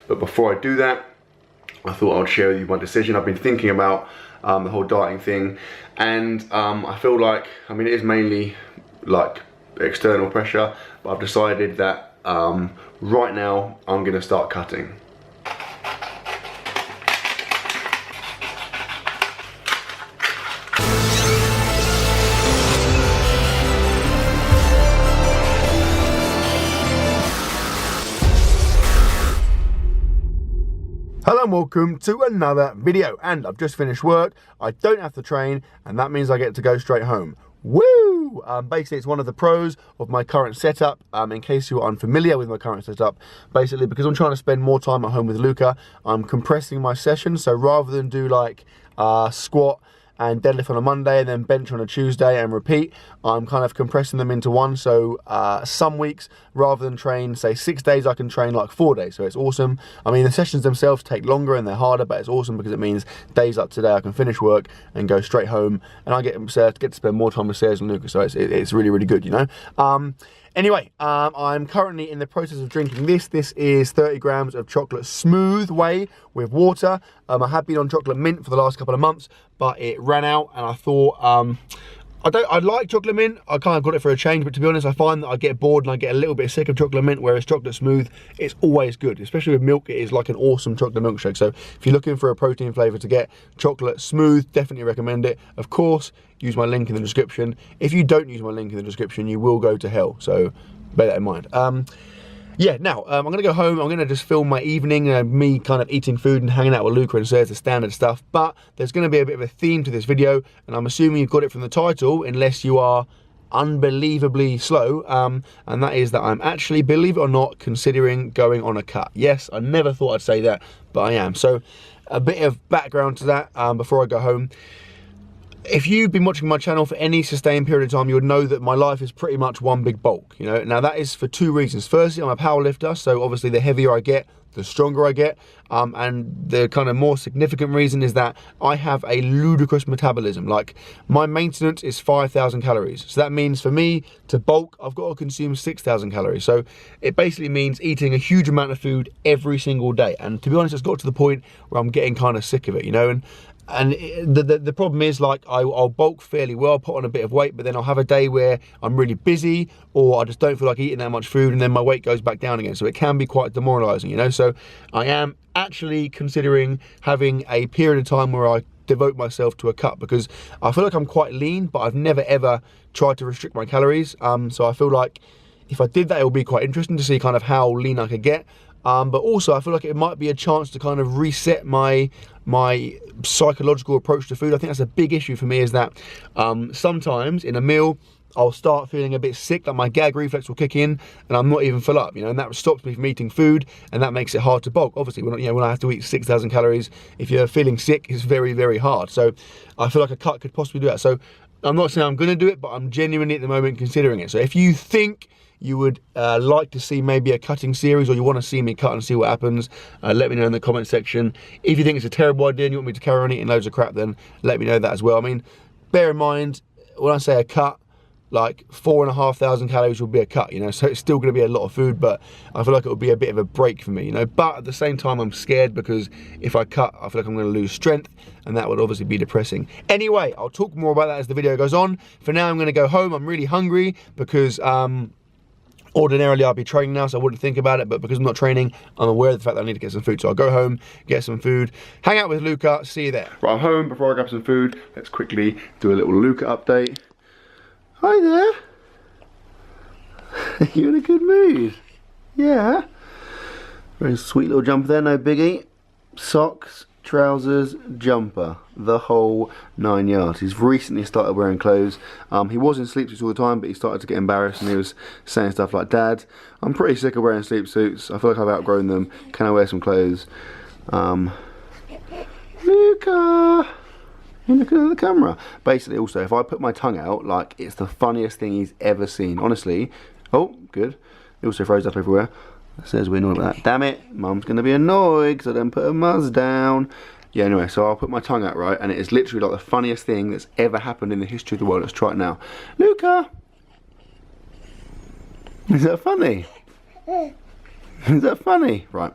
But before I do that, I thought I'd share with you my decision. I've been thinking about the whole dieting thing, and I feel like, I mean, it is mainly like external pressure, but I've decided that right now I'm gonna start cutting. Hello and welcome to another video, and I've just finished work. I don't have to train, and that means I get to go straight home. Woo! Basically, it's one of the pros of my current setup. In case you are unfamiliar with my current setup, basically because I'm trying to spend more time at home with Luca, I'm compressing my sessions. So rather than do like squat and deadlift on a Monday and then bench on a Tuesday and repeat, I'm kind of compressing them into one. So some weeks, rather than train, say 6 days, I can train like 4 days. So it's awesome. I mean, the sessions themselves take longer and they're harder, but it's awesome because it means days like today I can finish work and go straight home, and I get to spend more time with Sarah and Lucas. So it's really, really good, you know. Anyway, I'm currently in the process of drinking this. This is 30 grams of chocolate smooth whey with water. I have been on chocolate mint for the last couple of months, but it ran out, and I thought, I like chocolate mint. I kind of got it for a change, but to be honest, I find that I get bored and I get a little bit sick of chocolate mint, whereas chocolate smooth, it's always good. Especially with milk, it is like an awesome chocolate milkshake. So if you're looking for a protein flavor to get chocolate smooth, definitely recommend it. Of course, use my link in the description. If you don't use my link in the description, you will go to hell. So bear that in mind. Yeah, now, I'm going to go home. I'm going to just film my evening, me kind of eating food and hanging out with Luca and Sarah's, the standard stuff. But there's going to be a bit of a theme to this video, and I'm assuming you've got it from the title, unless you are unbelievably slow, and that is that I'm actually, believe it or not, considering going on a cut. Yes, I never thought I'd say that, but I am. So a bit of background to that before I go home. If you've been watching my channel for any sustained period of time, you would know that my life is pretty much one big bulk, you know. Now that is for two reasons. Firstly, I'm a power lifter, so obviously the heavier I get, the stronger I get, and the kind of more significant reason is that I have a ludicrous metabolism. Like, my maintenance is 5,000 calories. So that means for me to bulk, I've got to consume 6,000 calories. So it basically means eating a huge amount of food every single day. And to be honest, it's got to the point where I'm getting kind of sick of it, you know. And the problem is, like, I'll bulk fairly well, put on a bit of weight, but then I'll have a day where I'm really busy, or I just don't feel like eating that much food, and then my weight goes back down again. So it can be quite demoralizing, you know. So I am actually considering having a period of time where I devote myself to a cut, because I feel like I'm quite lean, but I've never ever tried to restrict my calories. So I feel like if I did that, it would be quite interesting to see kind of how lean I could get. But also I feel like it might be a chance to kind of reset my psychological approach to food. I think that's a big issue for me, is that sometimes in a meal I'll start feeling a bit sick, like my gag reflex will kick in and I'm not even full up, you know, and that stops me from eating food, and that makes it hard to bulk. Obviously, when I have to eat 6,000 calories, if you're feeling sick, it's very, very hard. So I feel like a cut could possibly do that. So I'm not saying I'm going to do it, but I'm genuinely at the moment considering it. So if you think you would like to see maybe a cutting series, or you want to see me cut and see what happens, let me know in the comment section. If you think it's a terrible idea and you want me to carry on eating loads of crap, then let me know that as well. I mean, bear in mind, when I say a cut, like 4,500 calories will be a cut, you know, so it's still going to be a lot of food, but I feel like it would be a bit of a break for me, you know. But at the same time, I'm scared, because if I cut, I feel like I'm going to lose strength, and that would obviously be depressing. Anyway, I'll talk more about that as the video goes on. For now, I'm going to go home. I'm really hungry, because ordinarily I'd be training now, so I wouldn't think about it, but because I'm not training, I'm aware of the fact that I need to get some food. So I'll go home, get some food, hang out with Luca, see you there. Right, I'm home. Before I grab some food, let's quickly do a little Luca update. Hi there. You in a good mood? Yeah. Very sweet little jumper there, no biggie. Socks, trousers, jumper, the whole 9 yards. He's recently started wearing clothes. He was in sleep suits all the time, but he started to get embarrassed, and he was saying stuff like, "Dad, I'm pretty sick of wearing sleep suits. I feel like I've outgrown them. Can I wear some clothes?" Luca! You're looking at the camera. Basically, also, if I put my tongue out, like, it's the funniest thing he's ever seen. Honestly. Oh, good. He also throws up everywhere. It says we're annoyed about that. Damn it. Mum's going to be annoyed because I don't put her muzz down. Yeah, anyway, so I'll put my tongue out, right? And it is literally like the funniest thing that's ever happened in the history of the world. Let's try it now. Luca! Is that funny? Is that funny? Right,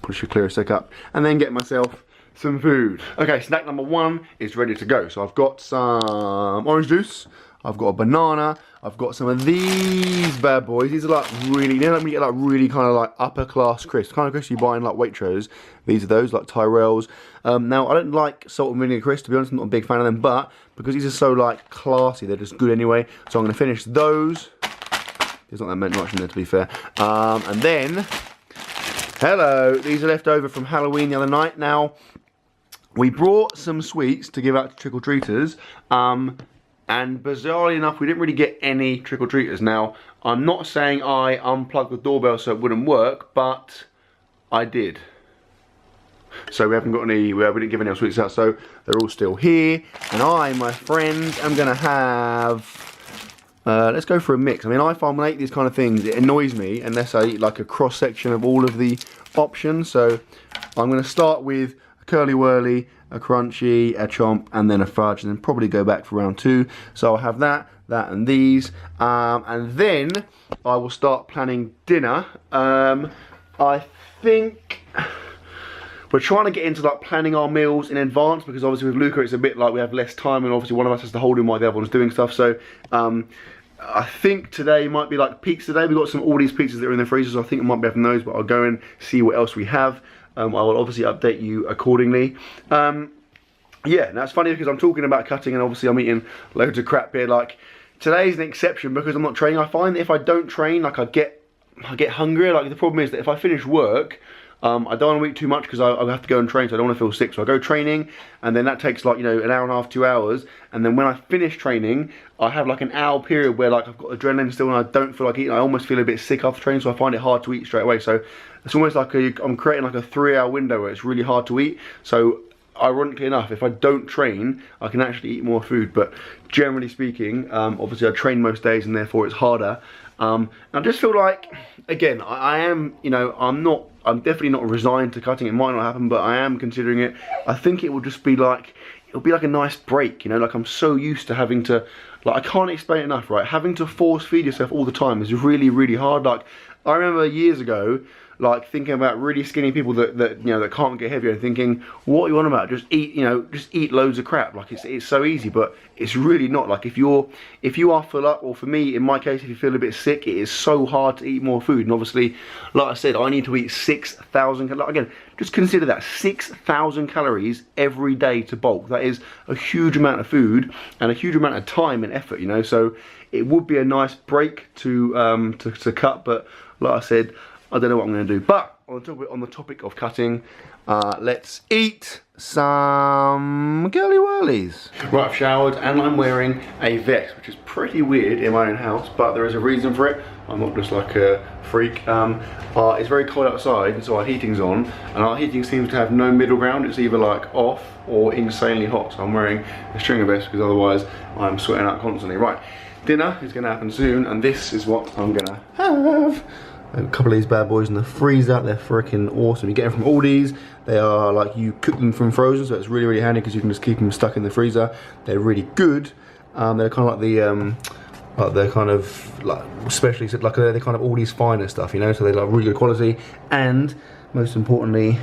push your clear stick up and then get myself some food. Okay, snack number 1 is ready to go. So I've got some orange juice, I've got a banana, I've got some of these bad boys. These are like really, you know, like when you get like really kind of like upper class crisps, kind of crisps you buy in like Waitrose. These are those, like Tyrell's. Now I don't like salt and vinegar crisps, to be honest. I'm not a big fan of them, but because these are so like classy, they're just good anyway. So I'm gonna finish those. There's not that much in there, to be fair. And then, hello, these are left over from Halloween the other night. Now, we brought some sweets to give out to trick-or-treaters, and bizarrely enough, we didn't really get any trick-or-treaters. Now, I'm not saying I unplugged the doorbell so it wouldn't work, but I did. So we haven't got any, we didn't give any sweets out, so they're all still here. And I, my friends, am gonna have, let's go for a mix. I mean, I find when I eat these kind of things, it annoys me unless I eat like a cross-section of all of the options. So I'm gonna start with curly whirly, a crunchy, a chomp, and then a fudge, and then probably go back for round 2. So I'll have that and these, and then I will start planning dinner. I think we're trying to get into like planning our meals in advance, because obviously with Luca it's a bit like we have less time, and obviously one of us has to hold him while the other one's doing stuff. So I think today might be like pizza day. We've got all these pizzas that are in the freezer, so I think I might be having those, but I'll go and see what else we have. I will obviously update you accordingly. Yeah, now it's funny because I'm talking about cutting and obviously I'm eating loads of crap here. Like, today's an exception because I'm not training. I find that if I don't train, like I get hungrier. Like, the problem is that if I finish work, I don't want to eat too much because I have to go and train, so I don't want to feel sick. So I go training, and then that takes like, you know, an hour and a half, 2 hours. And then when I finish training, I have like an hour period where like I've got adrenaline still and I don't feel like eating. I almost feel a bit sick after training, so I find it hard to eat straight away. So it's almost like I'm creating like a 3-hour window where it's really hard to eat. So ironically enough, if I don't train, I can actually eat more food. But generally speaking, obviously I train most days and therefore it's harder. And I just feel like, again, I am, you know, I'm definitely not resigned to cutting. It might not happen, but I am considering it. I think it will just be like, it'll be like a nice break, you know, like I'm so used to having to, like, I can't explain it enough, right? Having to force feed yourself all the time is really, really hard. Like, I remember years ago, like thinking about really skinny people that you know, that can't get heavier, and thinking, what are you on about? Just eat, you know, just eat loads of crap. Like, it's so easy, but it's really not. Like, if you are full up, or for me, in my case, if you feel a bit sick, it is so hard to eat more food. And obviously, like I said, I need to eat 6,000. Again, just consider that 6,000 calories every day to bulk. That is a huge amount of food and a huge amount of time and effort. You know, so it would be a nice break to cut. But like I said, I don't know what I'm going to do. But on the topic of cutting, let's eat some girly whirlies. Right, I've showered and I'm wearing a vest, which is pretty weird in my own house, but there is a reason for it. I'm not just like a freak. It's very cold outside, so our heating's on, and our heating seems to have no middle ground. It's either like off or insanely hot. So I'm wearing a stringer vest because otherwise I'm sweating out constantly. Right, dinner is going to happen soon, and this is what I'm going to have. A couple of these bad boys in the freezer. They're freaking awesome. You get them from Aldi's. They are like, you cook them from frozen, so it's really, really handy because you can just keep them stuck in the freezer. They're really good. They're kind of like they're kind of like, especially like they're kind of Aldi's finer stuff, you know. So they're like really good quality, and most importantly,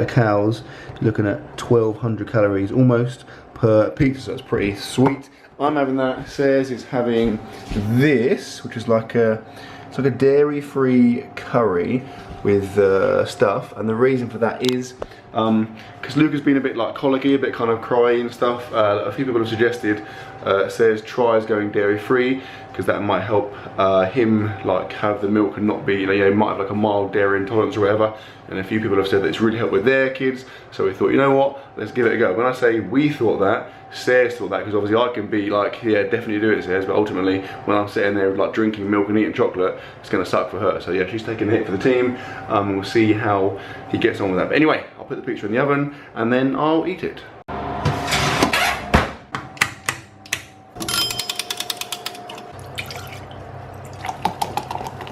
cows, looking at 1,200 calories almost per pizza. So it's pretty sweet. I'm having that. Says it's having this, which is like a, it's like a dairy-free curry with stuff, and the reason for that is because Luca's been a bit like colicky, a bit kind of crying and stuff. A few people have suggested, says tries going dairy-free because that might help him like have the milk and not be, you know, might have like a mild dairy intolerance or whatever. And a few people have said that it's really helped with their kids, so we thought, you know what, let's give it a go. When I say we thought that, Sarah's thought that, because obviously I can be like, yeah, definitely do it, Sarah, but ultimately when I'm sitting there like drinking milk and eating chocolate, it's going to suck for her. So yeah, she's taking a hit for the team, and we'll see how he gets on with that. But anyway, I'll put the pizza in the oven and then I'll eat it.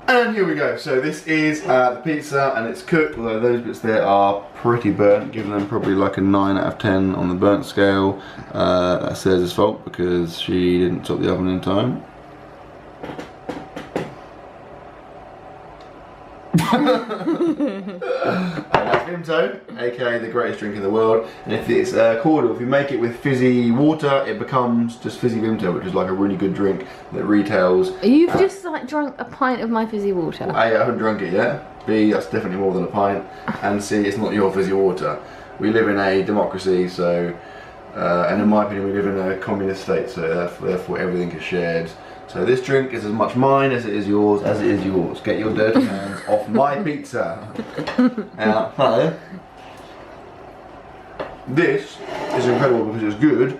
And here we go. So this is the pizza, and it's cooked, although those bits there are pretty burnt, giving them probably like a 9 out of 10 on the burnt scale. That's Sarah's fault because she didn't top the oven in time. That's Vimto, aka the greatest drink in the world. And if it's cordial, if you make it with fizzy water, it becomes just fizzy Vimto, which is like a really good drink that retails. You've just like drunk a pint of my fizzy water. A, I haven't drunk it yet. B, that's definitely more than a pint. And C, it's not your fizzy water. We live in a democracy, so, and in my opinion, we live in a communist state, so therefore everything is shared. So this drink is as much mine as it is yours, as it is yours. Get your dirty hands off my pizza. Hello. This is incredible because it's good,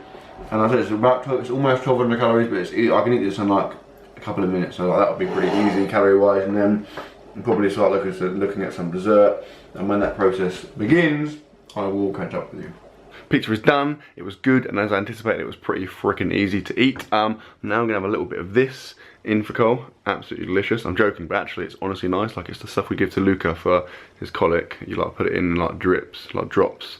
and I said it's almost 1,200 calories, but I can eat this in like a couple of minutes, so like, that would be pretty easy calorie-wise, and then I'll probably start looking at some dessert, and when that process begins, I will catch up with you. Pizza is done, it was good, and as I anticipated, it was pretty freaking easy to eat. Now I'm gonna have a little bit of this in for Cole. Absolutely delicious. I'm joking, but actually it's honestly nice. Like, it's the stuff we give to Luca for his colic. You like put it in like drips, like drops.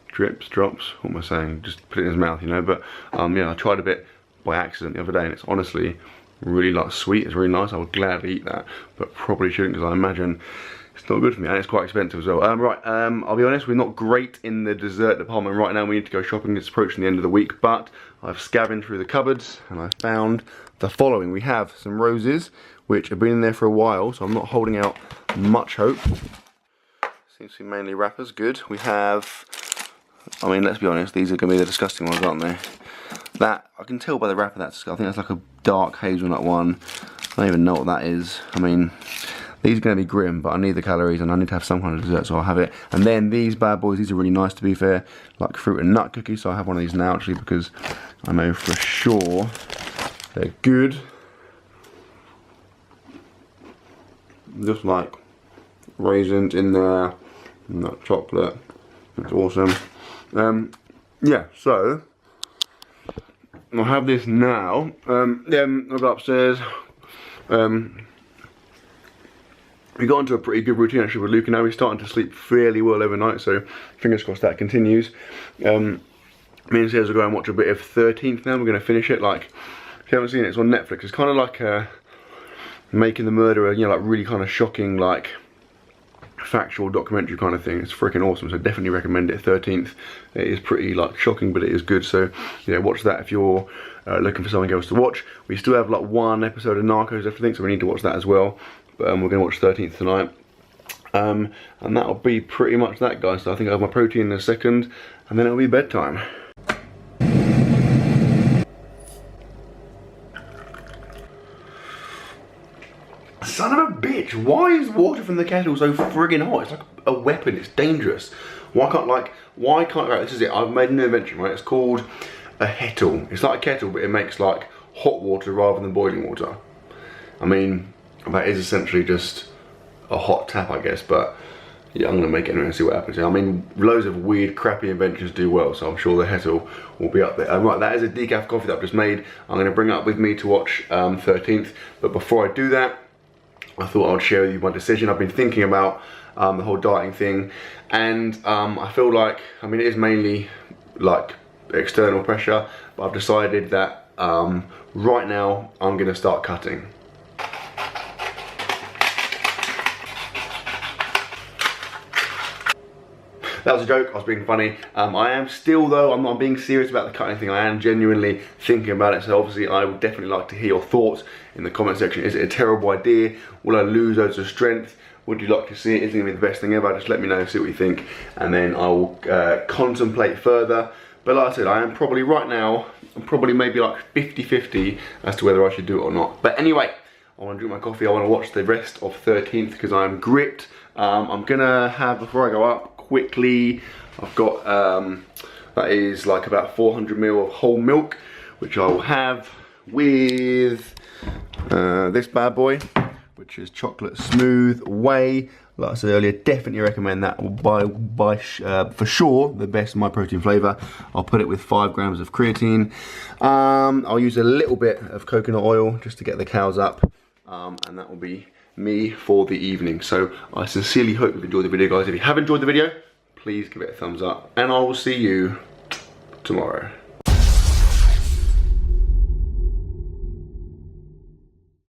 Drips, drops, what am I saying? Just put it in his mouth, you know, but yeah, I tried a bit by accident the other day, and it's honestly really like sweet, it's really nice. I would gladly eat that, but probably shouldn't, because I imagine it's not good for me, and it's quite expensive as well. I'll be honest, we're not great in the dessert department right now. We need to go shopping. It's approaching the end of the week, but I've scavenged through the cupboards and I found the following. We have some roses, which have been in there for a while, so I'm not holding out much hope. Seems to be mainly wrappers, good. We have, I mean, let's be honest, these are going to be the disgusting ones, aren't they? That, I can tell by the wrapper, I think that's like a dark hazelnut one. I don't even know what that is. I mean, these are going to be grim, but I need the calories and I need to have some kind of dessert, so I'll have it. And then these bad boys, these are really nice, to be fair, like fruit and nut cookies, so I have one of these now actually, because I know for sure they're good. Just like raisins in there, nut chocolate, it's awesome. Yeah, so I'll have this now. Then I'll go upstairs. We got into a pretty good routine actually with Luca now. He's starting to sleep fairly well overnight, so fingers crossed that continues. Me and Sarah will go and watch a bit of 13th now. We're going to finish it. Like, if you haven't seen it, it's on Netflix. It's kind of like Making the Murderer, you know, like really kind of shocking, like factual documentary kind of thing. It's freaking awesome, so definitely recommend it. 13th, it is pretty like shocking, but it is good, so yeah, watch that if you're looking for something else to watch. We still have like one episode of Narcos, I think, so we need to watch that as well. But we're going to watch 13th tonight, and that'll be pretty much that, guys. So I think I have my protein in a second, and then it'll be bedtime. Son of a bitch, why is water from the kettle so friggin' hot? It's like a weapon, it's dangerous. Why can't, right, this is it, I've made a new invention, right? It's called a kettle. It's like a kettle, but it makes like hot water rather than boiling water. I mean, that is essentially just a hot tap, I guess, but yeah, I'm gonna make it anyway and see what happens. I mean, loads of weird, crappy inventions do well, so I'm sure the kettle will be up there. Right, that is a decaf coffee that I've just made. I'm gonna bring it up with me to watch 13th, but before I do that, I thought I would share with you my decision. I've been thinking about the whole dieting thing, and I feel like, I mean, it is mainly like external pressure, but I've decided that right now I'm gonna start cutting. That was a joke, I was being funny. I am still, though, I'm not being serious about the cutting thing. I am genuinely thinking about it, so obviously I would definitely like to hear your thoughts in the comment section. Is it a terrible idea? Will I lose loads of strength? Would you like to see it? Is it going to be the best thing ever? Just let me know, see what you think, and then I will contemplate further. But like I said, I am probably right now, I'm probably maybe like 50-50 as to whether I should do it or not. But anyway, I want to drink my coffee. I want to watch the rest of 13th because I'm gripped. I'm going to have, before I go up, quickly, I've got that is like about 400 ml of whole milk, which I will have with this bad boy, which is chocolate smooth whey. Like I said earlier, definitely recommend that for sure, the best My Protein flavour. I'll put it with 5 grams of creatine. I'll use a little bit of coconut oil just to get the cows up, and that will be me for the evening. So I sincerely hope you've enjoyed the video, guys. If you have enjoyed the video, please give it a thumbs up, and I will see you tomorrow.